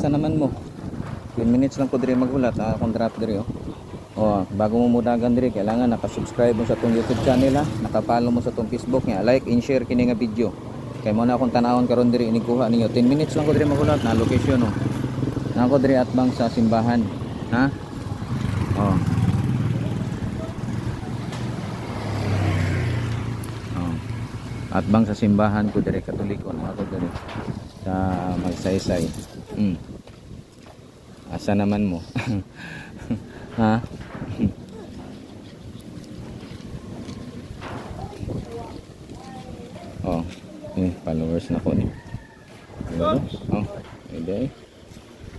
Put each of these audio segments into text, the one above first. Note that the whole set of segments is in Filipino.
asa naman mo? 10 minutes lang ko diri maghulat akong drop diri oh. Oh, bago mo mudagan diri kailangan naka-subscribe mo sa tong YouTube channel ha, naka-follow mo sa tong Facebook nya, like and share kini nga video. Kay mo na akong tanawon karon diri inikuha ninyo. 10 minutes lang ko diri maghulat na location oh. Na ako diri atbang sa simbahan, ha? Oh. Oh. Atbang sa simbahan ko diri Katoliko na ako diri sa Magsaysay. Asa naman mo? Ha? Oh, followers na ko ni. Oh, hindi.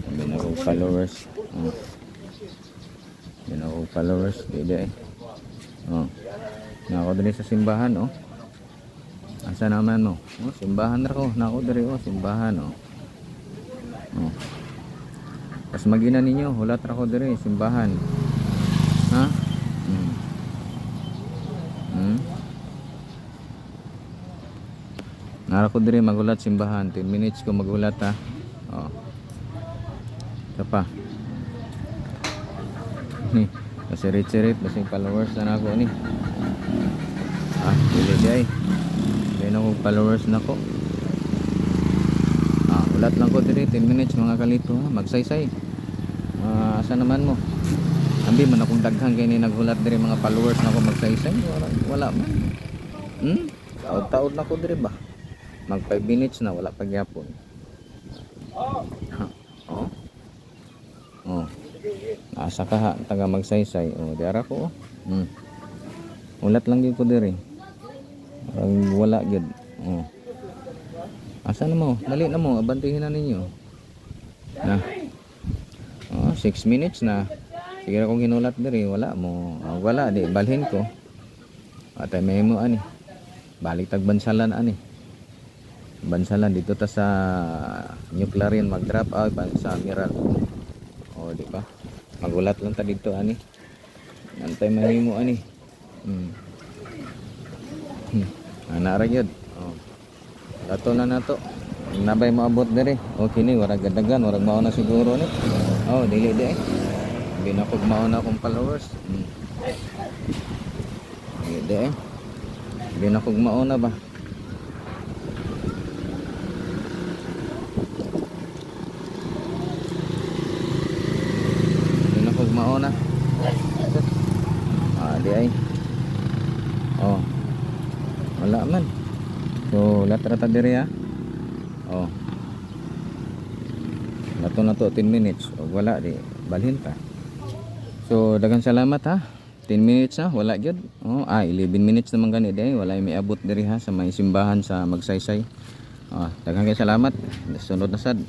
Hindi na ko followers. Oh. Hindi na ko followers, hindi. Oh. Na ako diri sa simbahan, oh. Asa naman mo? Oh, simbahan ra ko. Na ako diri oh, simbahan oh. Oh. Pas magina ninyo, hulat ra ko diri simbahan. Ha? Nara ko diri magulat simbahan. 10 minutes ko magulat ha. Oh. Ito pa. Ni, kasi rit basing followers na ako ni. Ah, dili day. Dili na ko followers na ko. Ulat lang ko diri 10 minutes mga kalito ha, magsaysay. Asa naman mo? Ambi man akong daghan kay ni naghulat diri mga followers na ko magsaysay, wala man. Taod na ko diri ba? Mag 5 minutes na wala pa gyapon. Oh. Oh. Asa ka ha, taga magsaysay. Oh, diara ko oh. Ulat lang gyud ko diri. Wala gyud. Oh. Asa na mo? Dali na mo, abantihin na ninyo. Na. Oh, 6 minutes na. Sige na kong hinulat diri, wala mo. Wala di balhin ko. Atay may mo ani. Balik tag bansalan ani. Bansalan dito ta sa Nuclearian mag-drop out sa Miral. Oh, di ba? Magulat lang ta dito ani. Antay may mo ani. Ana ra gyud. Dato na nato. Nabay maabot diri. Okay ni, warag gadagan, warag mao na siguro ni. Oh, dili di eh. Binakog mao na akong followers. Dili di eh. Binakog mao na ba? Binakog mao na. Di ay. Oh. Wala man. So, latrata diri ha. Oh. Lato na to 10 minutes. O wala di balhin pa. So, daghang salamat ha. 10 minutes ha, wala gyud. Oh, 11 minutes naman gani di wala may abot diri ha sa may simbahan sa Magsaysay. Daghang salamat. Sunod na sad.